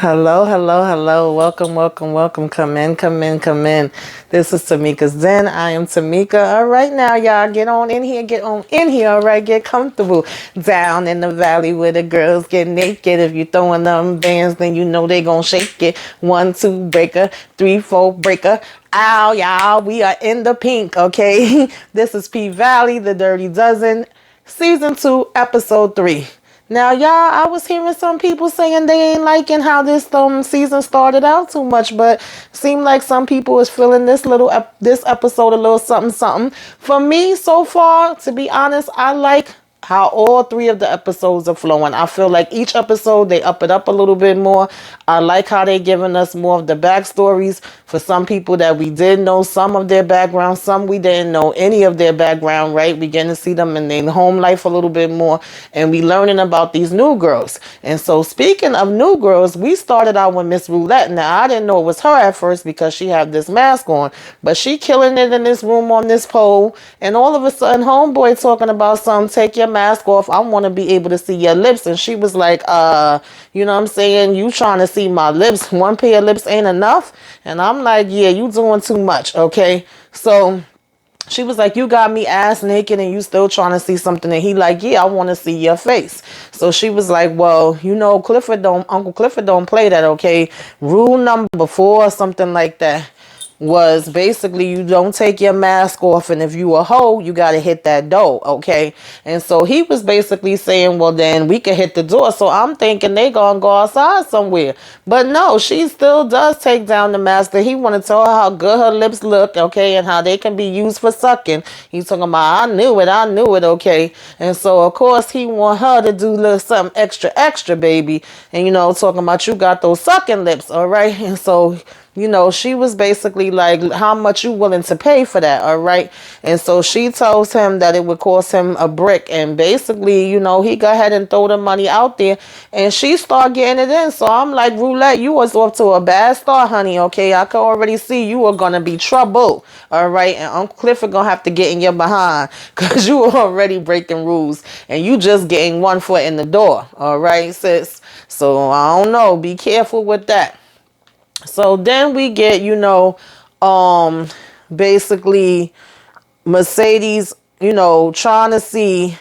Hello, hello, hello. Welcome, welcome, welcome. Come in, come in, come in. This is Tamika's Den. I am Tamika. All right, now, y'all, get on in here, get on in here. All right, get comfortable. Down in the valley where the girls get naked. If you throwing them bands, then you know they gonna shake it. 1, 2, breaker. 3, 4, breaker. Ow, y'all. We are in the pink, okay? This is P-Valley, the Dirty Dozen, Season 2, Episode 3. Now, y'all, I was hearing some people saying they ain't liking how this season started out too much, but seemed like some people is feeling this episode a little something something. For me, so far, to be honest, I like how all 3 of the episodes are flowing. I feel like each episode they up it up a little bit more. I like how they giving us more of the backstories for some people that we did know some of their background, some we didn't know any of their background, right? We getting to see them in their home life a little bit more, and we learning about these new girls. And so speaking of new girls, we started out with Miss Roulette. Now I didn't know it was her at first because she had this mask on, but she killing it in this room on this pole, and all of a sudden homeboy talking about something, take your mask off, I want to be able to see your lips. And she was like, you know what I'm saying, you trying to see my lips, one pair of lips ain't enough? And I'm like, yeah, you doing too much, okay? So she was like, you got me ass naked and you still trying to see something. And he like, yeah, I want to see your face. So she was like, well, you know, Uncle Clifford don't play that, okay? Rule number 4 or something like that was basically you don't take your mask off, and if you a hoe, you got to hit that door, okay? And so he was basically saying, well, then we can hit the door. So I'm thinking they gonna go outside somewhere, but no, she still does take down the mask. That he want to tell her how good her lips look, okay, and how they can be used for sucking. He's talking about, I knew it, okay? And so of course he want her to do a little something extra, baby, and you know, talking about you got those sucking lips, all right? And so, you know, she was basically like, how much you willing to pay for that, all right? And so she tells him that it would cost him a brick. And basically, you know, he go ahead and throw the money out there. And she start getting it in. So I'm like, Roulette, you was off to a bad start, honey, okay? I can already see you are going to be trouble, all right? And Uncle Clifford going to have to get in your behind because you were already breaking rules. And you just getting one foot in the door, all right, sis? So I don't know. Be careful with that. So then we get, you know, basically Mercedes, you know, trying to see.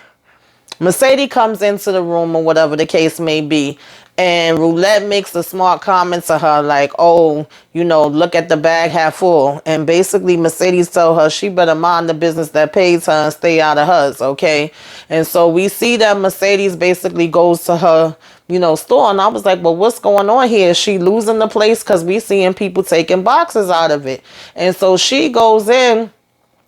Mercedes comes into the room or whatever the case may be. And Roulette makes a smart comment to her like, oh, you know, look at the bag half full. And basically Mercedes tell her she better mind the business that pays her and stay out of hers, okay? And so we see that Mercedes basically goes to her, you know, store. And I was like, well, what's going on here? Is she losing the place? Because we seeing people taking boxes out of it. And so she goes in.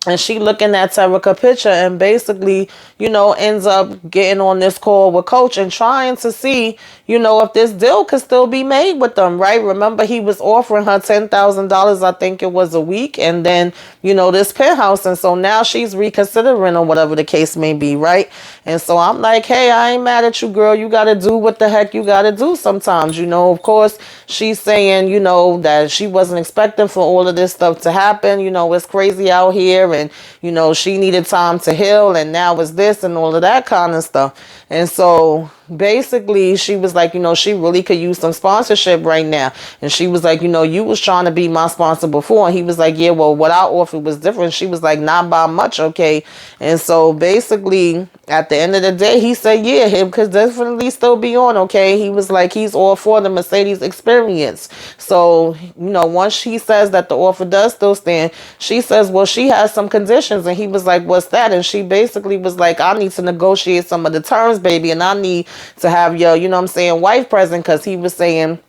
And she looking at Terica picture and basically, you know, ends up getting on this call with Coach and trying to see, you know, if this deal could still be made with them, right? Remember, he was offering her $10,000, I think it was a week, and then, you know, this penthouse. And so now she's reconsidering or whatever the case may be, right? And so I'm like, hey, I ain't mad at you, girl. You got to do what the heck you got to do sometimes, you know. Of course, she's saying, you know, that she wasn't expecting for all of this stuff to happen. You know, it's crazy out here. And, you know, she needed time to heal, and now it's this and all of that kind of stuff. And so basically she was like, you know, she really could use some sponsorship right now. And she was like, you know, you was trying to be my sponsor before. And he was like, yeah, well, what I offered was different. She was like, not by much, okay? And so basically at the end of the day, he said, yeah, him could definitely still be on, okay? He was like, he's all for the Mercedes experience. So, you know, once he says that the offer does still stand, she says, well, she has some conditions. And he was like, what's that? And she basically was like, I need to negotiate some of the terms, baby, and I need to have your, you know what I'm saying, wife present, because he was saying,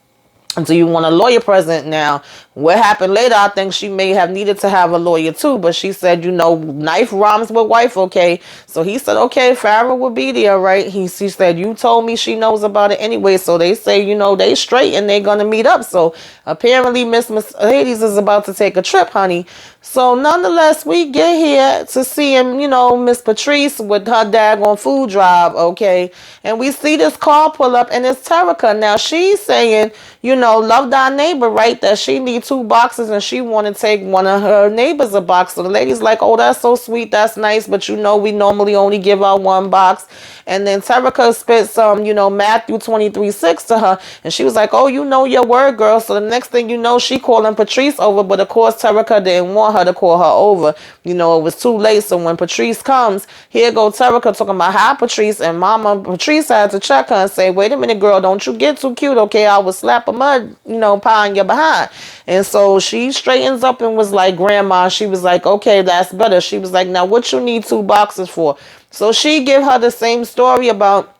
do you want a lawyer present? Now, what happened later, I think she may have needed to have a lawyer too, but she said, you know, knife rhymes with wife, okay? So he said, okay, Farrah will be there, right? She said, you told me she knows about it anyway, so they say, you know, they straight and they're going to meet up. So apparently Miss Mercedes is about to take a trip, honey. So nonetheless, we get here to see him, you know, Miss Patrice with her daggone food drive, okay? And we see this car pull up and it's Terica. Now she's saying, you know, love thy neighbor, right? That she need 2 boxes and she want to take one of her neighbors a box. So the lady's like, oh, that's so sweet. That's nice. But we normally only give out 1 box. And then Terica spit some, Matthew 23:6 to her. And she was like, oh, you know your word, girl. So the next thing you know, she calling Patrice over. But of course, Terica didn't want her to call her over. It was too late. So when Patrice comes, here go Terica talking about hi, Patrice. And Mama Patrice had to check her and say, wait a minute, girl, don't you get too cute, okay? I would slap a mud, pie in your behind. And so she straightens up and was like, Grandma, she was like, okay, that's better. She was like, now what you need 2 boxes for? So she give her the same story about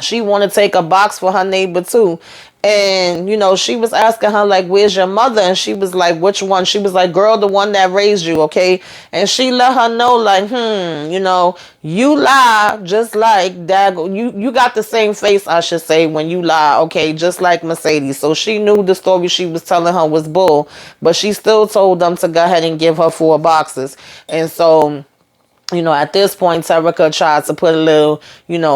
she want to take a box for her neighbor too. And, she was asking her, like, where's your mother? And she was like, which one? She was like, girl, the one that raised you, okay? And she let her know, like, you lie just like that. You got the same face, I should say, when you lie, okay? Just like Mercedes. So she knew the story she was telling her was bull. But she still told them to go ahead and give her 4 boxes. And so at this point, Terica tried to put a little,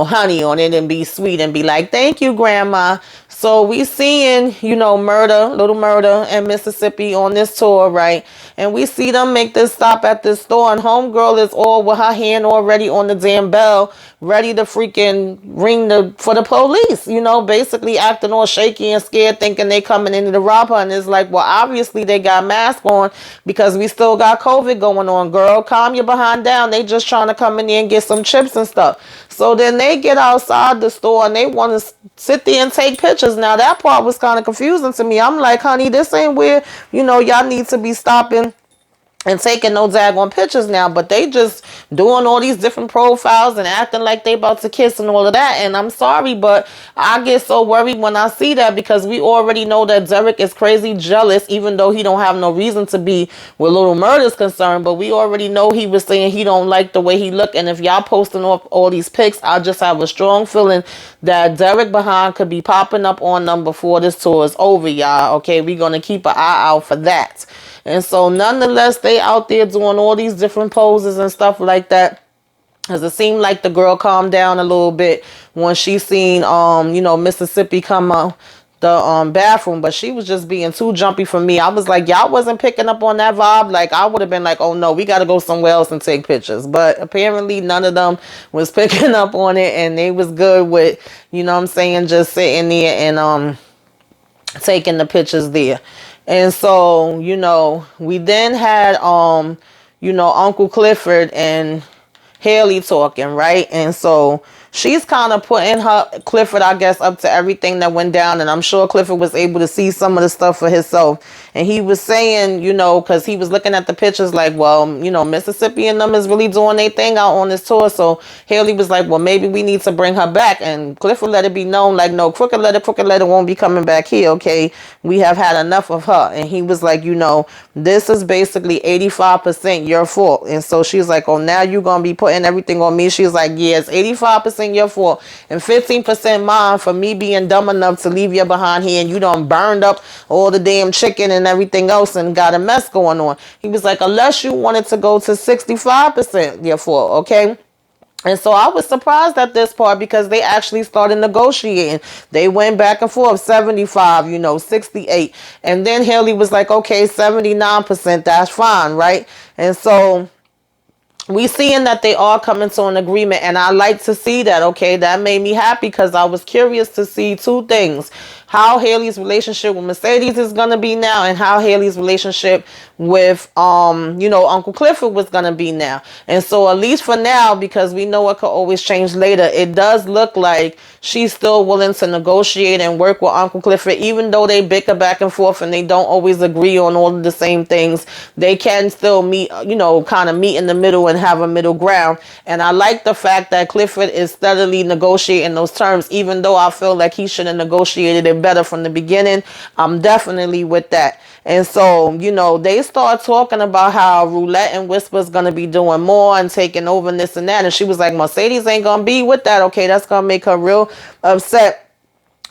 honey on it and be sweet and be like, thank you, Grandma. So we seeing, Little Murder and Mississippi on this tour, right? And we see them make this stop at this store, and homegirl is all with her hand already on the damn bell, ready to freaking ring for the police, basically acting all shaky and scared, thinking they coming in to rob her. And it's like, well, obviously they got masks on because we still got COVID going on, girl. Calm your behind down. They just trying to come in there and get some chips and stuff. So then they get outside the store and they want to sit there and take pictures. Now that part was kind of confusing to me. I'm like, honey, this ain't where, y'all need to be stopping and taking no daggone pictures now. But they just doing all these different profiles and acting like they about to kiss and all of that. And I'm sorry, but I get so worried when I see that, because we already know that Derek is crazy jealous, even though he don't have no reason to be where Little Murder's concerned. But we already know he was saying he don't like the way he look. And if y'all posting off all these pics, I just have a strong feeling that Derek behind could be popping up on them before this tour is over, y'all. Okay, we're going to keep an eye out for that. And so nonetheless, they out there doing all these different poses and stuff like that. Because it seemed like the girl calmed down a little bit when she seen, Mississippi come out the bathroom. But she was just being too jumpy for me. I was like, y'all wasn't picking up on that vibe. Like, I would have been like, oh no, we got to go somewhere else and take pictures. But apparently none of them was picking up on it. And they was good with, just sitting there and taking the pictures there. And so, we then had, Uncle Clifford and Haley talking, right? And so she's kind of putting Clifford, I guess, up to everything that went down. And I'm sure Clifford was able to see some of the stuff for himself. And he was saying, because he was looking at the pictures like, well, Mississippi and them is really doing their thing out on this tour. So Haley was like, well, maybe we need to bring her back. And Clifford let it be known, like, no, Crooked Letter won't be coming back here, okay? We have had enough of her. And he was like, this is basically 85% your fault. And so she's like, oh, now you're going to be putting everything on me. She's like, yeah, it's 85% your fault and 15% mine for me being dumb enough to leave you behind here, and you done burned up all the damn chicken and everything else and got a mess going on. He was like, unless you wanted to go to 65% your fault, okay? And so I was surprised at this part, because they actually started negotiating. They went back and forth, 75, 68. And then Haley was like, okay, 79%, that's fine, right? And so we seeing that they are coming to an agreement, and I like to see that, okay? That made me happy, because I was curious to see 2 things. How Haley's relationship with Mercedes is going to be now, and how Haley's relationship with, Uncle Clifford was going to be now. And so at least for now, because we know it could always change later, it does look like she's still willing to negotiate and work with Uncle Clifford, even though they bicker back and forth and they don't always agree on all of the same things. They can still meet, kind of meet in the middle and have a middle ground. And I like the fact that Clifford is steadily negotiating those terms, even though I feel like he should have negotiated it better from the beginning. I'm definitely with that. And so, they start talking about how Roulette and Whisper's going to be doing more and taking over and this and that. And she was like, Mercedes ain't going to be with that. Okay, that's going to make her real upset.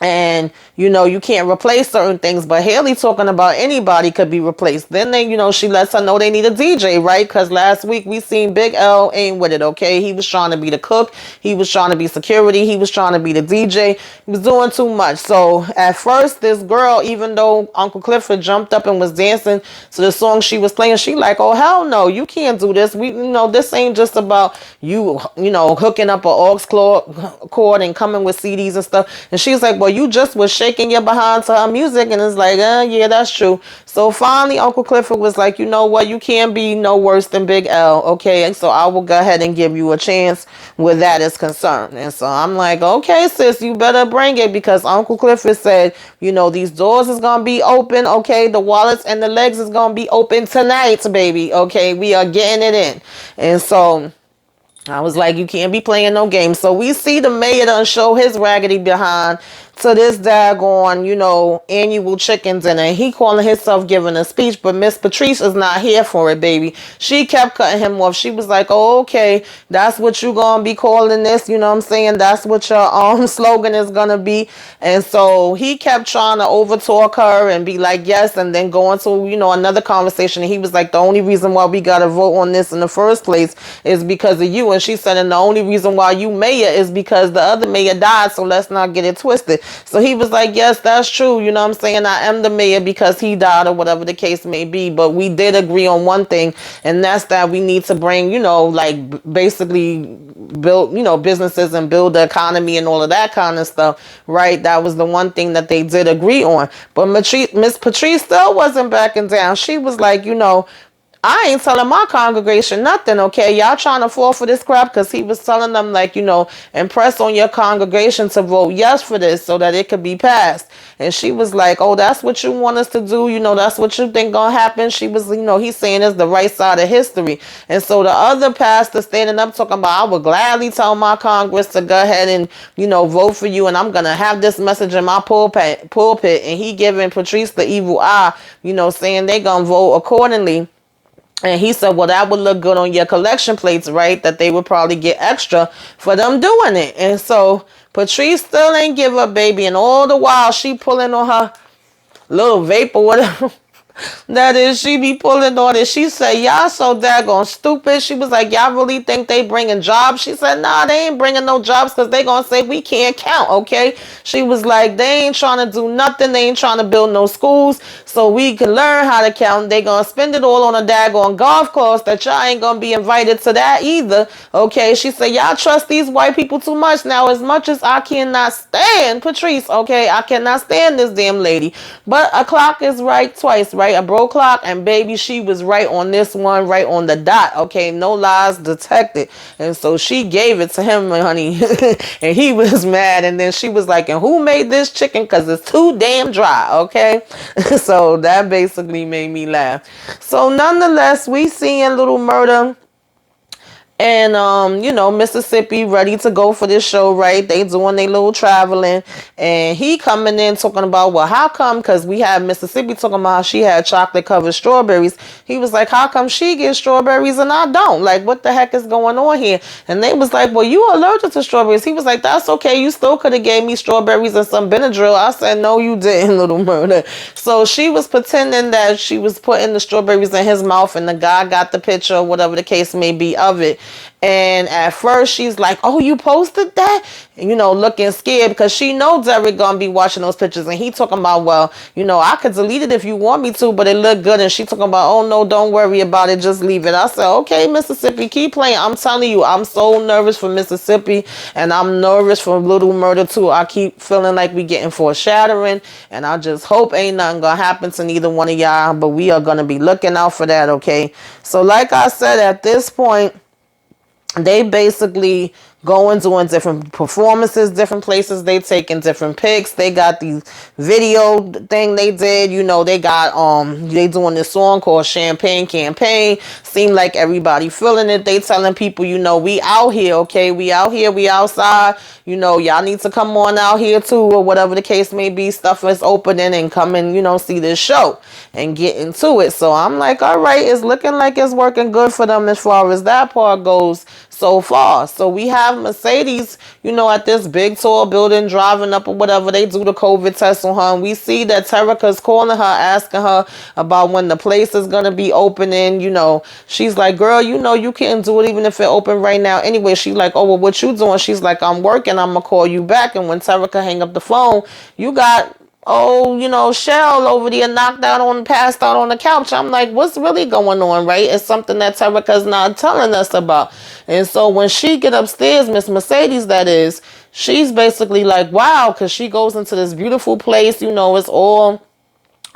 And you can't replace certain things, but Haley talking about anybody could be replaced. Then they, she lets her know they need a DJ, right? Because last week we seen Big L ain't with it. Okay, he was trying to be the cook, he was trying to be security, he was trying to be the DJ, he was doing too much. So at first this girl, even though Uncle Clifford jumped up and was dancing to the song she was playing, she like, oh hell no, you can't do this. We this ain't just about you hooking up an aux cord and coming with CDs and stuff. And she's like, well, you just was shaking your behind to her music. And it's like, yeah, that's true. So finally Uncle Clifford was like, you know what, you can't be no worse than Big L. Okay, and so I will go ahead and give you a chance where that is concerned. And so I'm like, okay, sis, you better bring it, because Uncle Clifford said, these doors is gonna be open. Okay, the wallets and the legs is gonna be open tonight, baby. Okay, we are getting it in. And so I was like, you can't be playing no games. So we see the mayor done show his raggedy behind to this daggone, annual chicken dinner. He calling himself giving a speech, but Miss Patrice is not here for it, baby. She kept cutting him off. She was like, oh, okay, that's what you gonna be calling this, you know what I'm saying? That's what your slogan is gonna be. And so he kept trying to overtalk her and be like, yes, and then go into, another conversation. And he was like, the only reason why we gotta vote on this in the first place is because of you. And she said, and the only reason why you mayor is because the other mayor died, so let's not get it twisted. So he was like, yes, that's true. You know what I'm saying? I am the mayor because he died, or whatever the case may be. But we did agree on one thing, and that's that we need to bring, basically build, businesses and build the economy and all of that kind of stuff, right? That was the one thing that they did agree on. But Miss Patrice still wasn't backing down. She was like, I ain't telling my congregation nothing, okay? Y'all trying to fall for this crap, because he was telling them, like, impress on your congregation to vote yes for this so that it could be passed. And she was like, oh, that's what you want us to do? That's what you think gonna happen? She was, he's saying it's the right side of history. And so the other pastor standing up talking about, I would gladly tell my Congress to go ahead and, vote for you, and I'm gonna have this message in my pulpit. And he giving Patrice the evil eye, saying they gonna vote accordingly. And he said, well, that would look good on your collection plates, right? That they would probably get extra for them doing it. And so Patrice still ain't give up, baby. And all the while she pulling on her little vape or whatever that is, she be pulling on it. She said, y'all so daggone stupid. She was like, y'all really think they bringing jobs? She said, nah, they ain't bringing no jobs, because they gonna say we can't count, okay? She was like, they ain't trying to do nothing. They ain't trying to build no schools so we can learn how to count. They gonna spend it all on a daggone golf course that y'all ain't gonna be invited to that either, okay? She said, y'all trust these white people too much. Now, as much as I cannot stand Patrice, okay, I cannot stand this damn lady, but a clock is right twice, right? A broke clock, and baby, she was right on this one, right on the dot, okay? No lies detected. And so she gave it to him, honey. And he was mad. And then she was like, and who made this chicken? Because it's too damn dry, okay? So that basically made me laugh. So nonetheless, we seeing Little Murder and Mississippi ready to go for this show, right? They doing their little traveling, and he coming in talking about, well, how come? Because we had Mississippi talking about how she had chocolate covered strawberries. He was like, how come she gets strawberries and I don't? Like, what the heck is going on here? And they was like, well, you allergic to strawberries. He was like, that's okay, you still could have gave me strawberries and some Benadryl. I said, no, you didn't, Little Murder. So she was pretending that she was putting the strawberries in his mouth, and the guy got the picture, whatever the case may be, of it. And at first she's like, oh, you posted that? And, looking scared, because she knows Derek gonna be watching those pictures. And he talking about, well, I could delete it if you want me to, but it looked good. And she talking about, oh no, don't worry about it, just leave it. I said, okay, Mississippi, keep playing. I'm telling you, I'm so nervous for Mississippi, and I'm nervous for Little Murder too. I keep feeling like we getting foreshadowing, and I just hope ain't nothing gonna happen to neither one of y'all, but we are gonna be looking out for that, okay? So like I said, at this point, they basically going doing different performances, different places they taking different pics. They got these video thing they did, they got they doing this song called Champagne Campaign. Seem like everybody feeling it. They telling people, we out here, okay? We out here, we outside. Y'all need to come on out here too, or whatever the case may be. Stuff is opening, and come and see this show and get into it. So I'm like, all right, it's looking like it's working good for them as far as that part goes. so far. So we have Mercedes, at this big tall building driving up or whatever. They do the COVID test on her. And we see that Terica's calling her, asking her about when the place is going to be opening. She's like, girl, you can't do it even if it open right now. Anyway, she's like, oh, well, what you doing? She's like, I'm working. I'm going to call you back. And when Terica hang up the phone, you got Shell over there passed out on the couch. I'm like, what's really going on, right? It's something that Terica's not telling us about. And so when she get upstairs, Miss Mercedes, that is, she's basically like, wow, because she goes into this beautiful place, it's all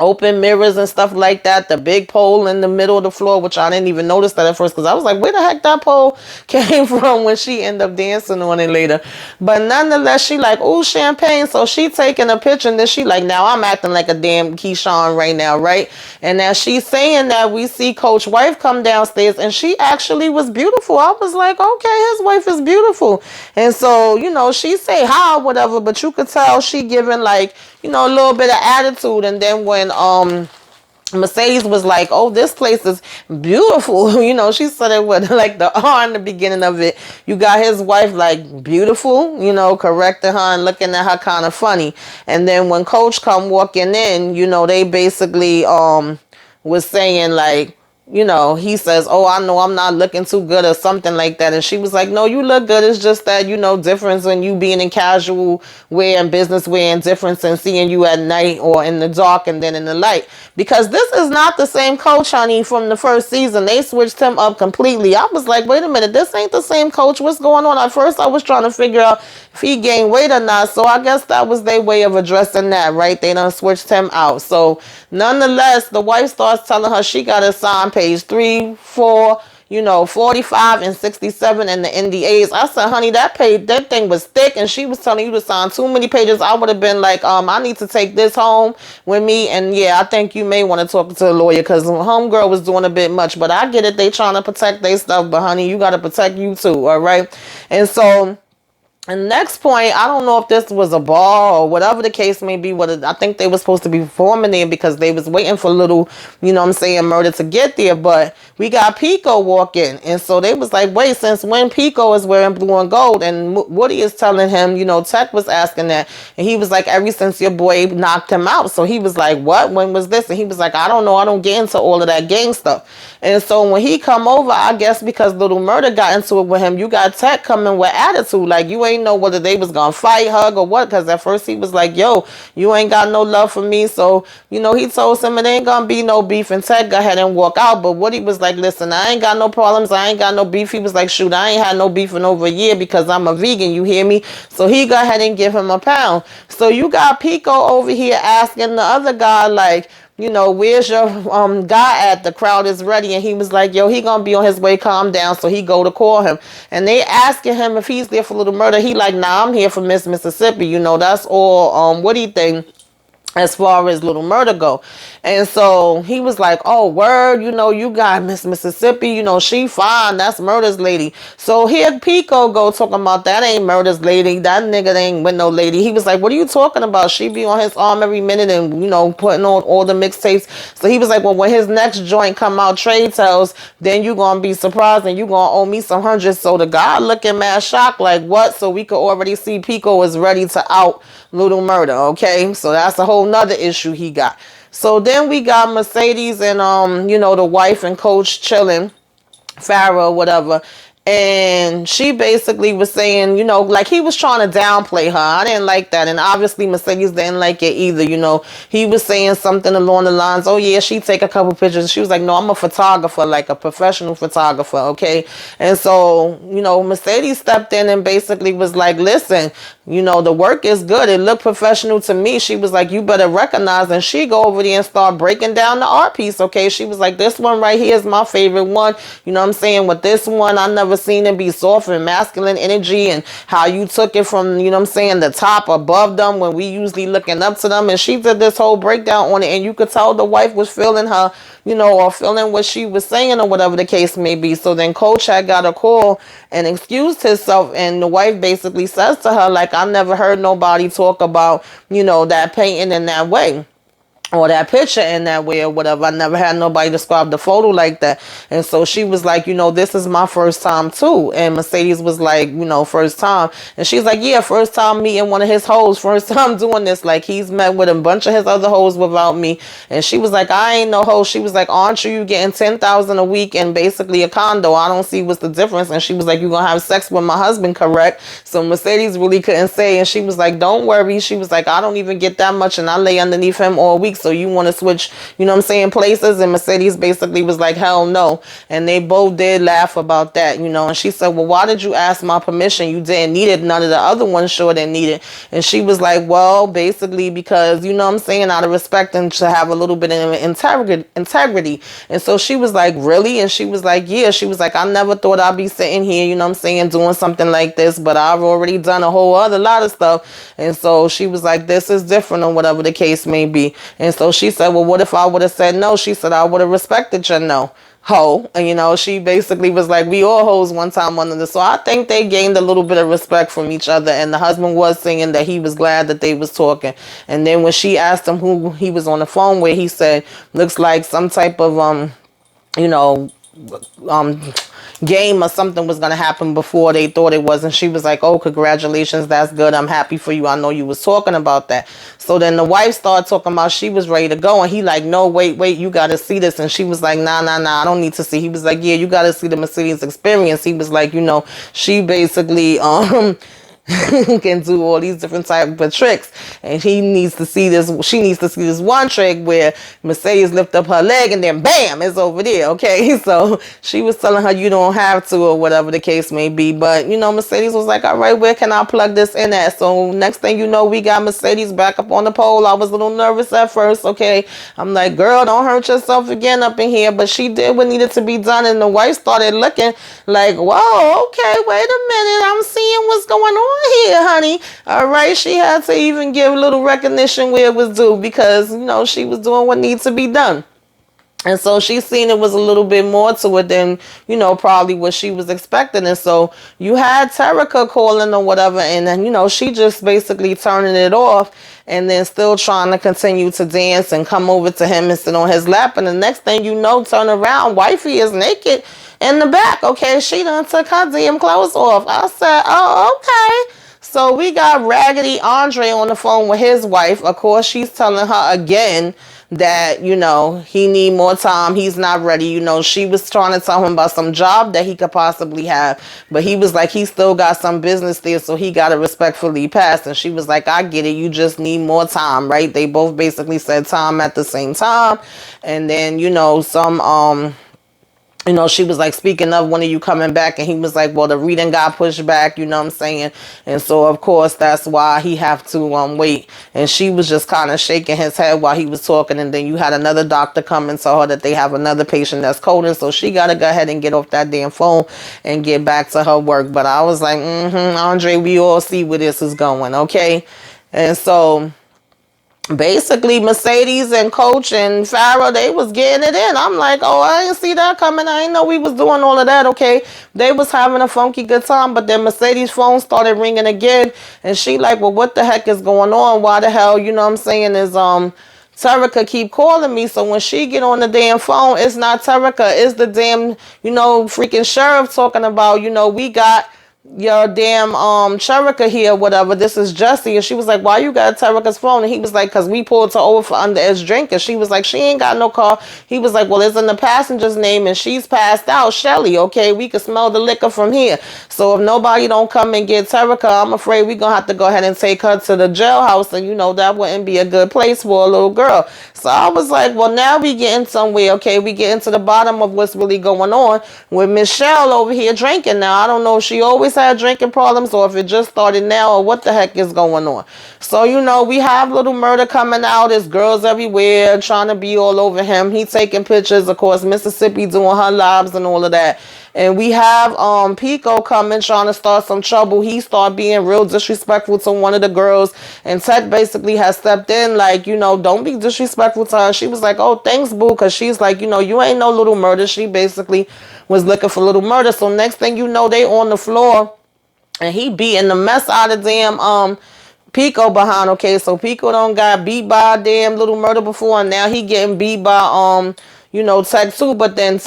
open mirrors and stuff like that. The big pole in the middle of the floor, which I didn't even notice that at first because I was like, where the heck that pole came from when she ended up dancing on it later. But nonetheless, she like, ooh, champagne. So she taking a picture and then she like, now I'm acting like a damn Keyshawn right now, right? And as she's saying that, we see Coach wife come downstairs and she actually was beautiful. I was like, okay, his wife is beautiful. And so, she say hi or whatever, but you could tell she giving like, a little bit of attitude. And then when Mercedes was like, oh, this place is beautiful. She said it with like the R in the beginning of it. You got his wife like beautiful, correcting her and looking at her kind of funny. And then when Coach come walking in, they basically was saying like, he says, oh, I know I'm not looking too good or something like that. And she was like, no, you look good. It's just that, difference when you being in casual wear and business wear and difference in seeing you at night or in the dark and then in the light. Because this is not the same Coach, honey, from the first season. They switched him up completely. I was like, wait a minute, this ain't the same Coach. What's going on? At first, I was trying to figure out if he gained weight or not. So I guess that was their way of addressing that, right? They done switched him out. So nonetheless, the wife starts telling her she got to sign page 3, 4, 45 and 67 and the NDAs. I said, honey, that thing was thick, and she was telling you to sign too many pages. I would have been like, I need to take this home with me, and yeah, I think you may want to talk to a lawyer because homegirl was doing a bit much. But I get it, they trying to protect their stuff, but honey, you got to protect you too, all right? And so and next point, I don't know if this was a bar or whatever the case may be. I think they were supposed to be performing there because they was waiting for little, murder to get there. But we got Pico walking. And so they was like, wait, since when Pico is wearing blue and gold? And Woody is telling him, Tech was asking that. And he was like, ever since your boy knocked him out. So he was like, what? When was this? And he was like, I don't know. I don't get into all of that gang stuff. And so when he come over, I guess because Little Murder got into it with him, you got Tech coming with attitude. Like, you ain't know whether they was gonna fight, hug, or what, because at first he was like, yo, you ain't got no love for me. So he told him it ain't gonna be no beef, and Ted go ahead and walk out. But Woody was like, listen, I ain't got no problems, I ain't got no beef. He was like, shoot, I ain't had no beef in over a year because I'm a vegan, you hear me? So he go ahead and give him a pound. So you got Pico over here asking the other guy like, where's your guy at? The crowd is ready. And he was like, yo, he gonna be on his way, calm down. So he go to call him. And they asking him if he's there for Little Murder. He like, nah, I'm here for Miss Mississippi. That's all what he think as far as Little Murder go. And so he was like, oh, word, you got Miss Mississippi, she fine, that's Murder's lady. So here Pico go talking about that ain't Murder's lady, that nigga ain't with no lady. He was like, what are you talking about? She be on his arm every minute and, putting on all the mixtapes. So he was like, well, when his next joint come out, Trade Tells, then you gonna be surprised and you gonna owe me some hundreds. So the guy looking mad shocked like, what? So we could already see Pico is ready to out Little Murder, okay? So that's a whole nother issue he got. So then we got Mercedes and the wife and Coach chilling, Farrah or whatever. And she basically was saying, like he was trying to downplay her. I didn't like that. And obviously Mercedes didn't like it either. He was saying something along the lines, oh yeah, she take a couple pictures. She was like, no, I'm a photographer, like a professional photographer. Okay. And so, Mercedes stepped in and basically was like, listen, the work is good. It looked professional to me. She was like, you better recognize. And she go over there and start breaking down the art piece. Okay. She was like, this one right here is my favorite one. You know what I'm saying? With this one, I never seen it be soft and masculine energy, and how you took it from, the top above them when we usually looking up to them. And she did this whole breakdown on it, and you could tell the wife was feeling her, or feeling what she was saying or whatever the case may be. So then Coach had got a call and excused himself, and the wife basically says to her, like, I never heard nobody talk about, that painting in that way. or that picture in that way or whatever. I never had nobody describe the photo like that. And so she was like, this is my first time too. And Mercedes was like, first time. And she's like, yeah, first time meeting one of his hoes, first time doing this. Like, he's met with a bunch of his other hoes without me. And she was like, I ain't no hoe. She was like, aren't you getting $10,000 a week and basically a condo? I don't see what's the difference. And she was like, you're gonna have sex with my husband, correct? So Mercedes really couldn't say. And she was like, don't worry. She was like, I don't even get that much and I lay underneath him all week. So you want to switch, places? And Mercedes basically was like, hell no. And they both did laugh about that, and she said, well, why did you ask my permission? You didn't need it. None of the other ones sure didn't need it. And she was like, well, basically because, out of respect and to have a little bit of integrity. And so she was like, really? And she was like, yeah. She was like, I never thought I'd be sitting here, doing something like this, but I've already done a whole other lot of stuff. And so she was like, this is different or whatever the case may be. And so she said, well, what if I would have said no? She said, I would have respected your no, hoe. And, she basically was like, we all hoes one time under this. So I think they gained a little bit of respect from each other. And the husband was saying that he was glad that they was talking. And then when she asked him who he was on the phone with, he said, looks like some type of, game or something was going to happen before they thought it was. And she was like, oh, congratulations, that's good, I'm happy for you, I know you was talking about that. So then the wife started talking about she was ready to go, and he like, no, wait, you got to see this. And she was like, nah, I don't need to see. He was like, yeah, you got to see the Mercedes experience. He was like, she basically can do all these different type of tricks, and she needs to see this one trick where Mercedes lift up her leg and then bam, it's over there. Okay, so she was telling her you don't have to or whatever the case may be, but Mercedes was like, all right, where can I plug this in at? So next thing you know, we got Mercedes back up on the pole. I was a little nervous at first. Okay, I'm like, girl, don't hurt yourself again up in here, but she did what needed to be done. And the wife started looking like, whoa, okay, wait a minute, I'm seeing what's going on here, honey. All right, she had to even give a little recognition where it was due, because she was doing what needs to be done. And so she seen it was a little bit more to it than, probably what she was expecting. And so you had Terica calling or whatever, and then, she just basically turning it off and then still trying to continue to dance and come over to him and sit on his lap. And the next thing you know, turn around, wifey is naked in the back. Okay, she done took her damn clothes off. I said, oh, okay. So we got Raggedy Andre on the phone with his wife. Of course, she's telling her again that, he need more time. He's not ready. She was trying to tell him about some job that he could possibly have. But he was like, he still got some business there, so he got to respectfully pass. And she was like, I get it. You just need more time, right? They both basically said time at the same time. And then, she was like, speaking of, when are you coming back? And he was like, well, the reading got pushed back, And so, of course, that's why he have to wait. And she was just kind of shaking his head while he was talking. And then you had another doctor come and tell her that they have another patient that's coding. So she got to go ahead and get off that damn phone and get back to her work. But I was like, Andre, we all see where this is going, okay? And so basically Mercedes and Coach and Farrah, they was getting it in. I'm like, oh, I didn't see that coming. I didn't know we was doing all of that. Okay, they was having a funky good time, but then Mercedes' phone started ringing again, and she like, well, what the heck is going on? Why the hell, is Terica keep calling me? So when she get on the damn phone, it's not Terica, it's the damn, freaking sheriff talking about, we got your damn Terica here, whatever. This is Jesse. And she was like, why you got Terica's phone? And he was like, because we pulled her over for underage drink. And she was like, she ain't got no car. He was like, well, it's in the passenger's name and she's passed out, Shelly. Okay, we can smell the liquor from here. So if nobody don't come and get Terica, I'm afraid we're gonna have to go ahead and take her to the jailhouse. And that wouldn't be a good place for a little girl. So I was like, well, now we getting somewhere. Okay, we getting to the bottom of what's really going on with Michelle over here drinking. Now I don't know if she always had drinking problems or if it just started now or what the heck is going on. So we have little murder coming out. There's girls everywhere trying to be all over him. He taking pictures, of course, Mississippi doing her lives and all of that. And we have Pico coming trying to start some trouble. He started being real disrespectful to one of the girls, and Ted basically has stepped in like, don't be disrespectful to her. She was like, oh, thanks, boo, because she's like, you ain't no little murder. She basically was looking for little murder. So next thing you know, they on the floor and he beating the mess out of damn Pico behind, okay, so Pico don't got beat by a damn Little Murder before, and now he getting beat by Tech too. But then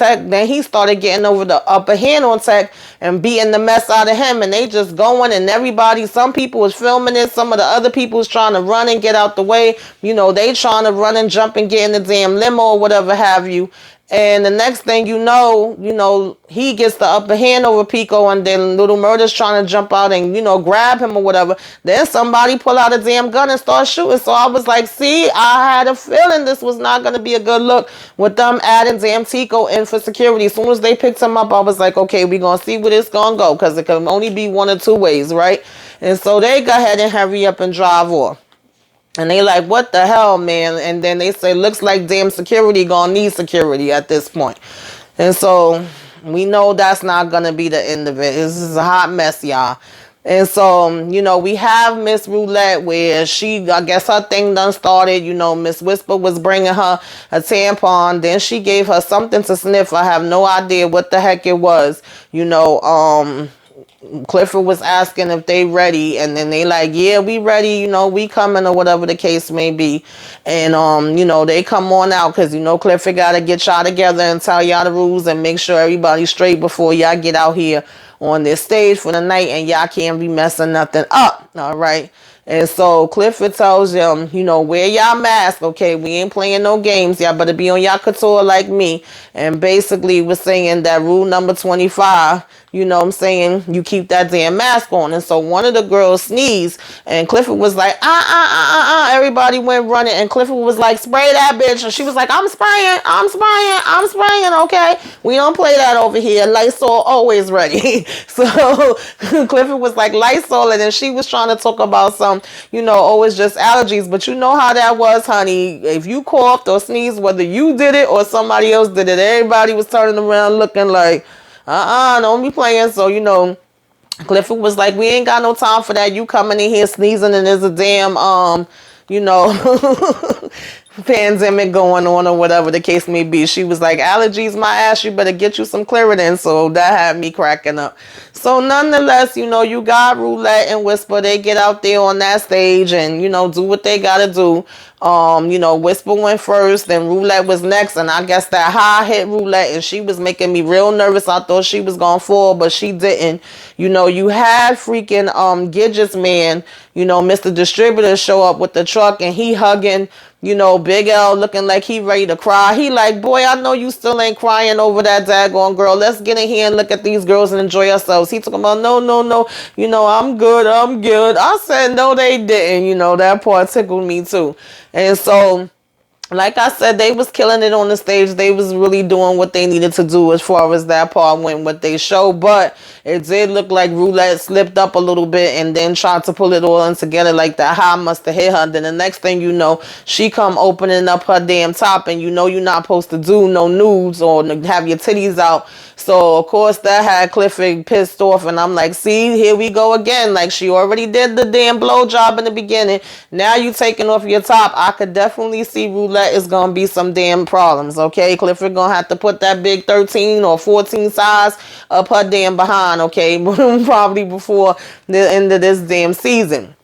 he started getting over the upper hand on Tech and beating the mess out of him, and they just going, and everybody, some people was filming it, some of the other people was trying to run and get out the way, they trying to run and jump and get in the damn limo or whatever have you. And the next thing he gets the upper hand over Pico, and then Little Murder's trying to jump out and, grab him or whatever. Then somebody pull out a damn gun and start shooting. So I was like, see, I had a feeling this was not going to be a good look with them adding damn Tico in for security. As soon as they picked him up, I was like, okay, we're going to see where this going to go, because it can only be one or two ways, right? And so they go ahead and hurry up and drive off. And they like, what the hell, man? And then they say, looks like damn security gonna need security at this point. And so we know that's not gonna be the end of it. This is a hot mess, y'all. And so, we have Miss Roulette, where I guess her thing done started. Miss Whisper was bringing her a tampon. Then she gave her something to sniff. I have no idea what the heck it was. Clifford was asking if they ready, and then they like, yeah, we ready, we coming, or whatever the case may be. And they come on out, because Clifford gotta get y'all together and tell y'all the rules and make sure everybody's straight before y'all get out here on this stage for the night, and y'all can't be messing nothing up. All right. And so Clifford tells them, wear y'all mask, okay? We ain't playing no games. Y'all better be on y'all couture like me. And basically was saying that rule number 25, you keep that damn mask on. And so one of the girls sneezed, and Clifford was like, everybody went running, and Clifford was like, spray that bitch. And she was like, I'm spraying, okay? We don't play that over here. Lysol always ready. So Clifford was like, Lysol, and then she was trying to talk about some, it's just allergies. But you know how that was, honey. If you coughed or sneezed, whether you did it or somebody else did it, everybody was turning around looking like, don't be playing. So, Clifford was like, we ain't got no time for that. You coming in here sneezing, and there's a damn, pandemic going on, or whatever the case may be. She was like, allergies my ass, you better get you some Claritin. So that had me cracking up. So nonetheless, you got Roulette and Whisper. They get out there on that stage and, do what they gotta do. Whisper went first, then Roulette was next, and I guess that high hit Roulette, and she was making me real nervous. I thought she was gonna fall, but she didn't. You had freaking Gidget's man, Mr. Distributor show up with the truck, and he hugging Big L, looking like he ready to cry. He like, boy, I know you still ain't crying over that daggone girl. Let's get in here and look at these girls and enjoy ourselves. He talking about, no, I'm good. I said, no, they didn't. That part tickled me too. And so, like I said, they was killing it on the stage. They was really doing what they needed to do as far as that part went with they show. But it did look like Roulette slipped up a little bit and then tried to pull it all in together, like that high must have hit her. Then the next thing you know, she come opening up her damn top, and you're not supposed to do no nudes or have your titties out. So, of course, that had Clifford pissed off. And I'm like, see, here we go again. Like, she already did the damn blowjob in the beginning. Now you taking off your top. I could definitely see Roulette is going to be some damn problems, okay? Clifford going to have to put that big 13 or 14 size up her damn behind, okay? Probably before the end of this damn season.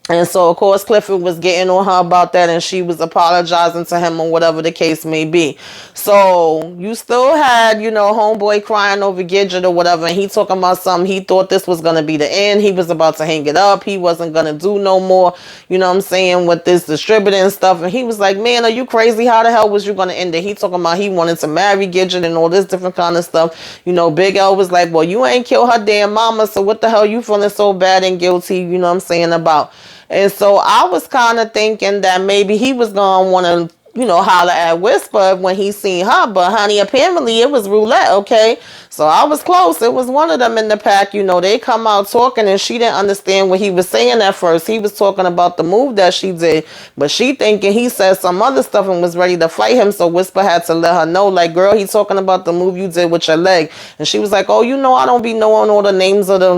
And so, of course, Clifford was getting on her about that, and she was apologizing to him or whatever the case may be. So, you still had, homeboy crying over Gidget or whatever, and he talking about something. He thought this was going to be the end. He was about to hang it up. He wasn't going to do no more, with this distributor and stuff. And he was like, man, are you crazy? How the hell was you going to end it? He talking about he wanted to marry Gidget and all this different kind of stuff. Big L was like, well, you ain't killed her damn mama, so what the hell you feeling so bad and guilty, about? And so I was kind of thinking that maybe he was going to want to, holler at Whisper when he seen her. But, honey, apparently it was Roulette, okay? So I was close. It was one of them in the pack. They come out talking, and she didn't understand what he was saying at first. He was talking about the move that she did. But she thinking he said some other stuff and was ready to fight him. So Whisper had to let her know, like, girl, he's talking about the move you did with your leg. And she was like, oh, I don't be knowing all the names of the,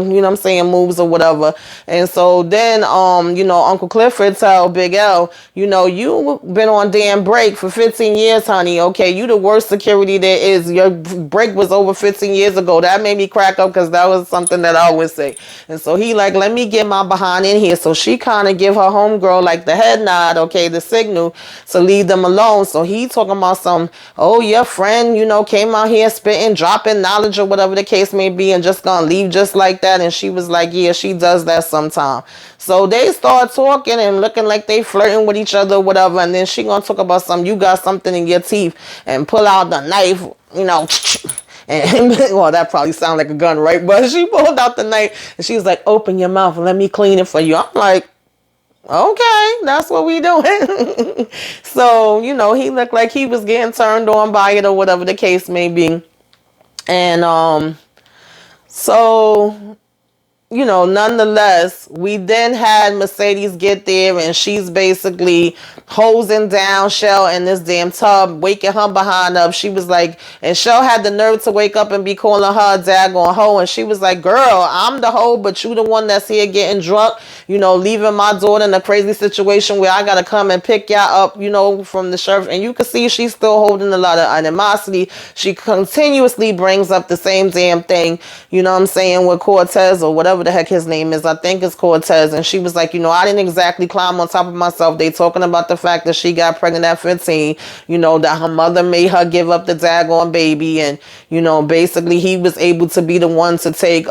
moves or whatever. And so then, Uncle Clifford tell Big L, you been on damn break for 15 years, honey. Okay, you the worst security there is. Your break was over 15 years ago. That made me crack up because that was something that I always say. And so he like, let me get my behind in here. So she kind of give her homegirl like the head nod, okay, the signal to leave them alone. So he talking about some, oh, your friend, came out here spitting, dropping knowledge or whatever the case may be and just gonna leave just like that. And she was like, yeah, she does that sometime. So they start talking and looking like they flirting with each other or whatever. And then she gonna talk about some, you got something in your teeth, and pull out the knife, and well, that probably sounds like a gun, right? But she pulled out the knife and she was like, open your mouth and let me clean it for you. I'm like, okay, that's what we doing. So, he looked like he was getting turned on by it or whatever the case may be. And so nonetheless, we then had Mercedes get there and she's basically hosing down Shell in this damn tub, waking her behind up. She was like, and Shell had the nerve to wake up and be calling her a daggone hoe. And she was like, girl, I'm the hoe, but you the one that's here getting drunk, leaving my daughter in a crazy situation where I got to come and pick y'all up, from the sheriff. And you can see she's still holding a lot of animosity. She continuously brings up the same damn thing, what I'm saying, with Cortez or whatever the heck his name is. I think it's Cortez. And she was like, I didn't exactly climb on top of myself. They talking about the fact that she got pregnant at 15, that her mother made her give up the daggone baby. And, basically he was able to be the one to take,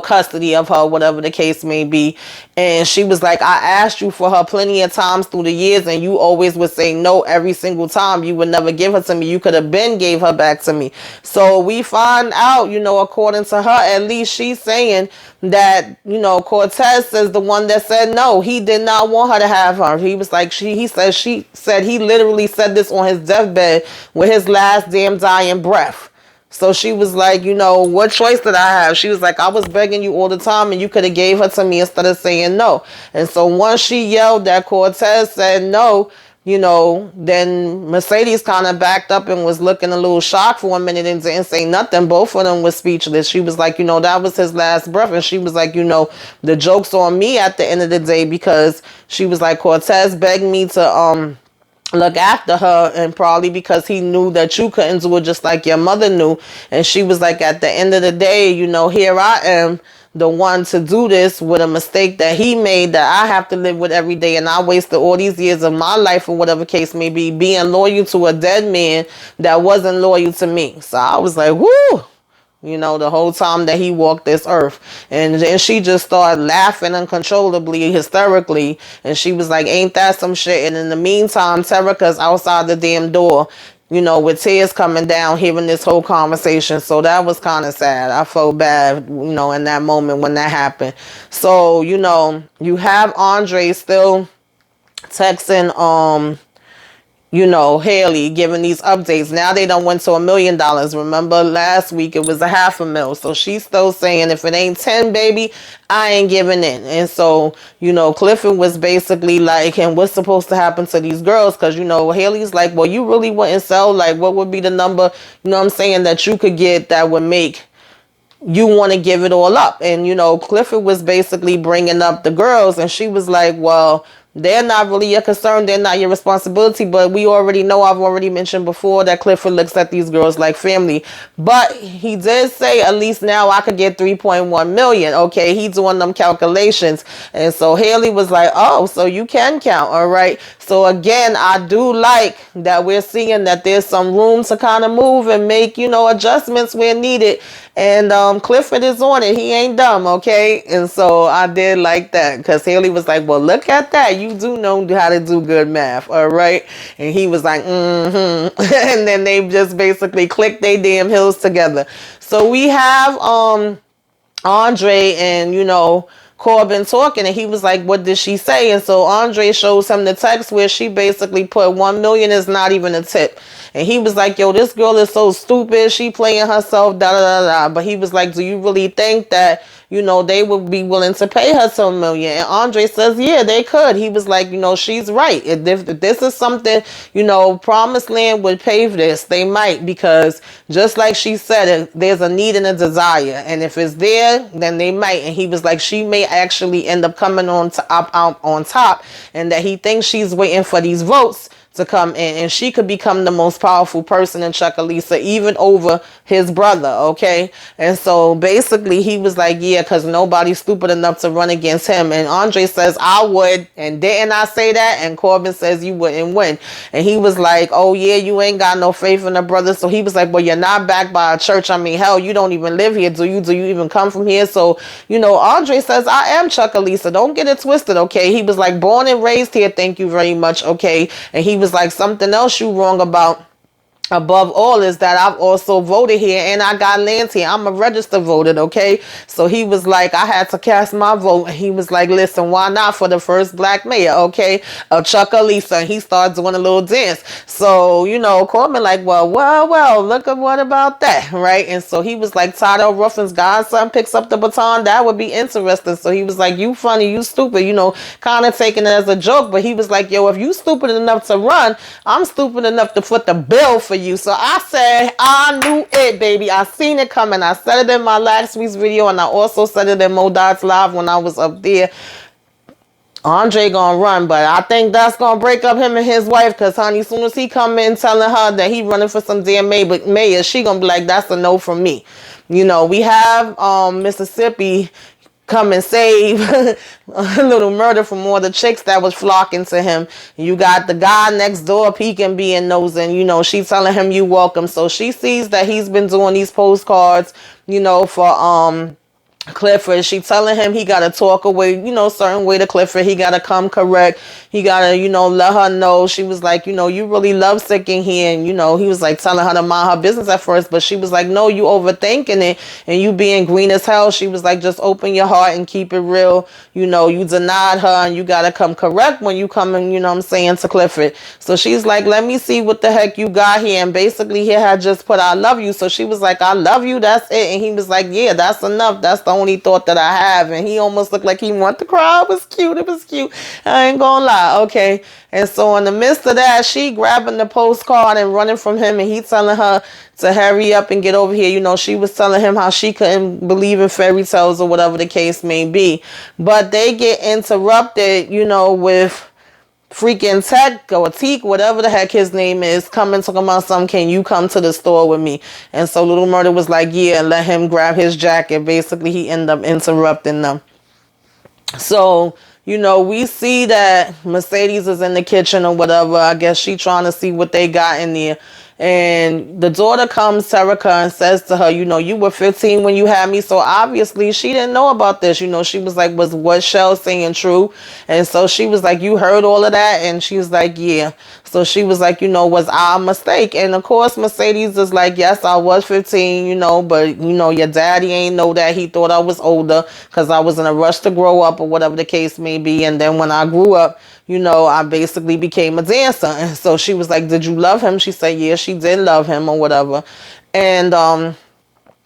custody of her, whatever the case may be. And she was like, I asked you for her plenty of times through the years and you always would say no every single time. You would never give her to me. You could have been gave her back to me. So we find out, according to her, at least she's saying that, Cortez is the one that said no. He did not want her to have her. He was like, she said he literally said this on his deathbed with his last damn dying breath. So she was like, what choice did I have? She was like, I was begging you all the time and you could have gave her to me instead of saying no. And so once she yelled that Cortez said no, then Mercedes kind of backed up and was looking a little shocked for a minute and didn't say nothing. Both of them were speechless. She was like, that was his last breath. And she was like, the joke's on me at the end of the day, because she was like, Cortez begged me to, look after her, and probably because he knew that you couldn't do it just like your mother knew. And she was like, at the end of the day, here I am, the one to do this with a mistake that he made that I have to live with every day. And I wasted all these years of my life, or whatever case may be, being loyal to a dead man that wasn't loyal to me. So I was like, whoo. The whole time that he walked this earth. And then she just started laughing uncontrollably, hysterically. And she was like, ain't that some shit? And in the meantime, Terica's outside the damn door, with tears coming down, hearing this whole conversation. So that was kind of sad. I felt bad, in that moment when that happened. So, you have Andre still texting, Haley giving these updates. Now they done went to $1 million. Remember last week it was a $500,000. So she's still saying, if it ain't 10, baby, I ain't giving in. And so, Clifford was basically like, and what's supposed to happen to these girls? Because, Haley's like, well, you really wouldn't sell. Like, what would be the number, what I'm saying, that you could get that would make you want to give it all up? And, Clifford was basically bringing up the girls, and she was like, well, they're not really your concern. They're not your responsibility. But we already know, I've already mentioned before, that Clifford looks at these girls like family. But he did say, at least now I could get 3.1 million. Okay, he's doing them calculations. And so Haley was like, oh, so you can count. All right. So again, I do like that we're seeing that there's some room to kind of move and make, adjustments where needed. And Clifford is on it. He ain't dumb, okay? And so I did like that, because Haley was like, well, look at that. You do know how to do good math, all right? And he was like, mm-hmm. And then they just basically clicked their damn heels together. So we have Andre and, Corbin talking, and he was like, what did she say? And so Andre shows him the text where she basically put 1 million is not even a tip. And he was like, yo, this girl is so stupid. She playing herself, da da da da. But he was like, do you really think that, they would be willing to pay her $1 million? And Andre says, yeah, they could. He was like, she's right. If this is something, Promised Land would pay for this, they might, because just like she said, there's a need and a desire. And if it's there, then they might. And he was like, she may actually end up coming on top, and that he thinks she's waiting for these votes to come in, and she could become the most powerful person in Chuckalisa, even over his brother, okay? And so basically he was like, yeah, because nobody's stupid enough to run against him. And Andre says, I would. And didn't I say that? And Corbin says, you wouldn't win. And he was like, oh yeah, you ain't got no faith in the brother. So he was like, well, you're not backed by a church. I mean, hell, you don't even live here. Do you even come from here? So, you know, Andre says, I am Chuckalisa. Don't get it twisted, okay? He was like, born and raised here, thank you very much, okay? And he was like, something else you wrong about above all is that I've also voted here and I got lands here. I'm a registered voter, okay? So he was like, I had to cast my vote. And he was like, listen, why not for the first black mayor, okay? Of Chuckalisa. And he started doing a little dance. So, you know, Corbin like, well, look at what about that, right? And so he was like, Tado Ruffin's godson picks up the baton. That would be interesting. So he was like, you funny, you stupid, you know, kind of taking it as a joke. But he was like, yo, if you stupid enough to run, I'm stupid enough to foot the bill for you. So I said, I knew it, baby. I seen it coming. I said it in my last week's video, and I also said it in Modod's Live when I was up there. Andre gonna run, but I think that's gonna break up him and his wife, because honey, as soon as he come in telling her that he running for some damn mayor, she gonna be like, that's a no from me. You know, we have Mississippi come and save a little murder from all the chicks that was flocking to him. You got the guy next door peeking, being nosing, you know, she telling him you welcome. So she sees that he's been doing these postcards, you know, for Clifford. She telling him he got to talk away, you know, certain way to Clifford. He got to come correct. He got to, you know, let her know. She was like, you know, you really love sick in here. And, you know, he was like telling her to mind her business at first. But she was like, no, you overthinking it. And you being green as hell. She was like, just open your heart and keep it real. You know, you denied her and you got to come correct when you come in, you know what I'm saying, to Clifford. So she's like, let me see what the heck you got here. And basically he had just put, I love you. So she was like, I love you. That's it. And he was like, yeah, that's enough. That's the only thought that I have. And he almost looked like he wanted to cry. It was cute. It was cute. I ain't gonna lie. Okay. And so in the midst of that, she grabbing the postcard and running from him, and he telling her to hurry up and get over here. You know, she was telling him how she couldn't believe in fairy tales or whatever the case may be. But they get interrupted, you know, with freaking Tech or Teak, whatever the heck his name is, coming talking about something, can you come to the store with me? And so Little Murder was like, yeah, and let him grab his jacket. Basically, he ended up interrupting them. So, you know, we see that Mercedes is in the kitchen or whatever. I guess she trying to see what they got in there. And the daughter comes, Terica, and says to her, you know, you were 15 when you had me. So obviously she didn't know about this. You know, she was like, was what Shell saying true? And so she was like, you heard all of that? And she was like, yeah. So she was like, you know, was I a mistake? And of course, Mercedes is like, yes, I was 15, you know, but, you know, your daddy ain't know that. He thought I was older because I was in a rush to grow up or whatever the case may be. And then when I grew up, you know, I basically became a dancer. And so she was like, did you love him? She said, yeah, she did love him or whatever. And,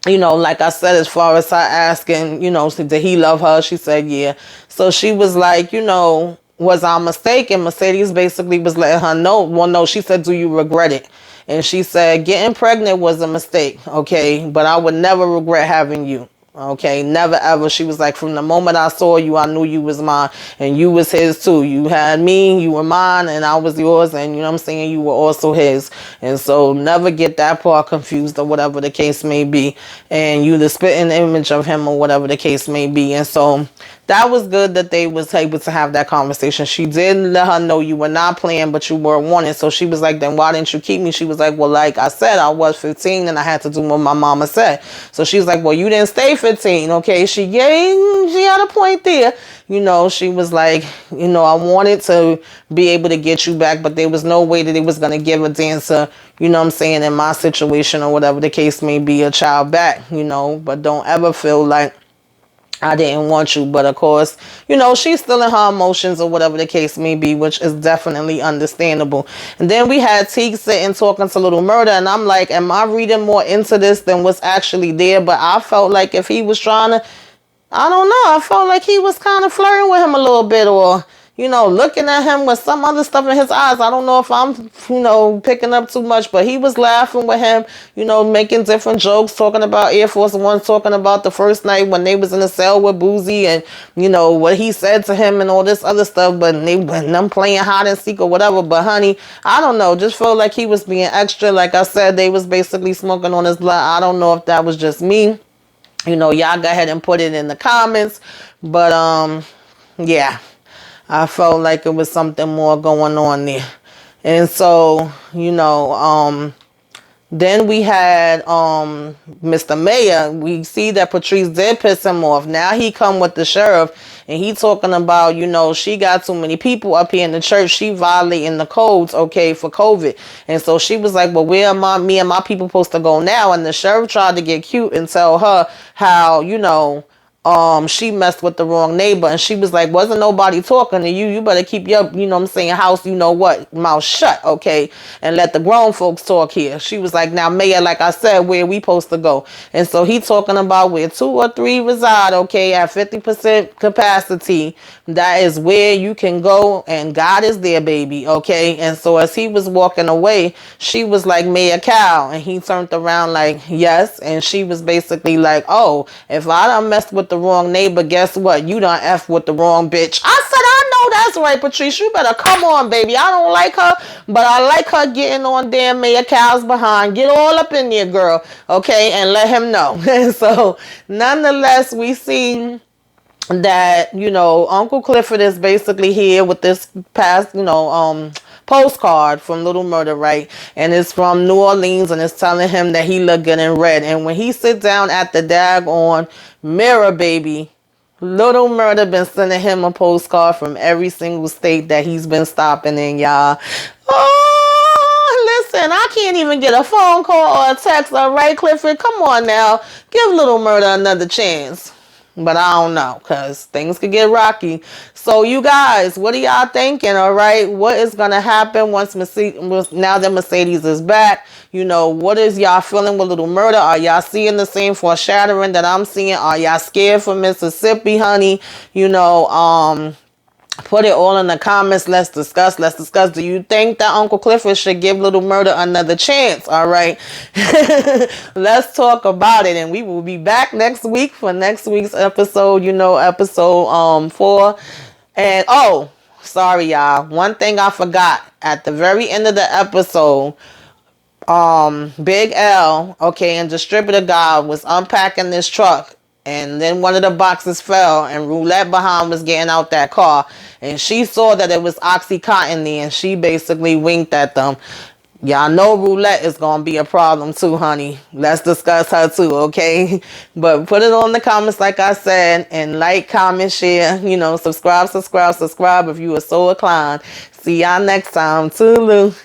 you know, like I said, as far as her asking, you know, did he love her? She said, yeah. So she was like, you know, was I mistaken? Mercedes basically was letting her know. Well, no, she said, do you regret it? And she said, getting pregnant was a mistake, okay? But I would never regret having you. Okay, never ever. She was like, from the moment I saw you, I knew you was mine, and you was his too. You had me, you were mine, and I was yours, and you know what I'm saying, you were also his. And so never get that part confused or whatever the case may be. And you the spitting image of him or whatever the case may be. And so that was good that they was able to have that conversation. She did let her know you were not playing, but you were wanted. So she was like, then why didn't you keep me? She was like, well, like I said, I was 15 and I had to do what my mama said. So she was like, well, you didn't stay 15. Okay. She had a point there. You know, she was like, you know, I wanted to be able to get you back, but there was no way that it was going to give a dancer, you know what I'm saying, in my situation or whatever the case may be, a child back, you know, but don't ever feel like I didn't want you. But of course, you know, she's still in her emotions or whatever the case may be, which is definitely understandable. And then we had Teague sitting talking to Little Murder, and I'm like, am I reading more into this than what's actually there? But I felt like if he was trying to, I don't know, I felt like he was kind of flirting with him a little bit, or, looking at him with some other stuff in his eyes. I don't know if I'm, picking up too much, but he was laughing with him, making different jokes, talking about Air Force One, talking about the first night when they was in the cell with Boozy and, what he said to him and all this other stuff, but them playing hide and seek or whatever. But honey, I don't know, just felt like he was being extra. Like I said, they was basically smoking on his blood. I don't know if that was just me. Y'all go ahead and put it in the comments. But, yeah, I felt like it was something more going on there. And so, then we had Mr. Mayor. We see that Patrice did piss him off. Now he come with the sheriff and he talking about, she got too many people up here in the church. She violating the codes, okay, for COVID. And so she was like, well, where am me and my people supposed to go now? And the sheriff tried to get cute and tell her how, she messed with the wrong neighbor. And she was like, wasn't nobody talking to you. You better keep your, house, mouth shut, okay? And let the grown folks talk here. She was like, now, Mayor, like I said, where we supposed to go? And so he talking about where 2 or 3 reside, okay, at 50% capacity. That is where you can go and God is there, baby, okay? And so as he was walking away, she was like, Mayor Cal. And he turned around like, yes. And she was basically like, oh, if I done messed with the wrong neighbor, guess what? You done F with the wrong bitch. I said, I know that's right, Patrice. You better come on, baby. I don't like her, but I like her getting on damn Mayor Cal's behind. Get all up in there, girl. Okay, and let him know. And so, nonetheless, we see that, Uncle Clifford is basically here with this past, postcard from Little Murder, right? And it's from New Orleans and it's telling him that he look good in red. And when he sit down at the daggone mirror, baby, Little Murder been sending him a postcard from every single state that he's been stopping in, y'all. Oh, listen, I can't even get a phone call or a text. All right, Clifford, come on now. Give Little Murder another chance. But I don't know, because things could get rocky. So you guys, what are y'all thinking, all right? What is going to happen now that Mercedes is back? What is y'all feeling with Little Murder? Are y'all seeing the same foreshadowing that I'm seeing? Are y'all scared for Mississippi, honey? Put it all in the comments. Let's discuss. Do you think that Uncle Clifford should give Little Murder another chance? All right. Let's talk about it. And we will be back next week for next week's episode, episode 4. And oh, sorry, y'all. One thing I forgot. At the very end of the episode, Big L, okay, and Distributor God was unpacking this truck. And then one of the boxes fell and Roulette behind was getting out that car. And she saw that it was Oxycontin there and she basically winked at them. Y'all know Roulette is going to be a problem too, honey. Let's discuss her too, okay? But put it on the comments like I said. And like, comment, share, subscribe if you are so inclined. See y'all next time. Toodaloo.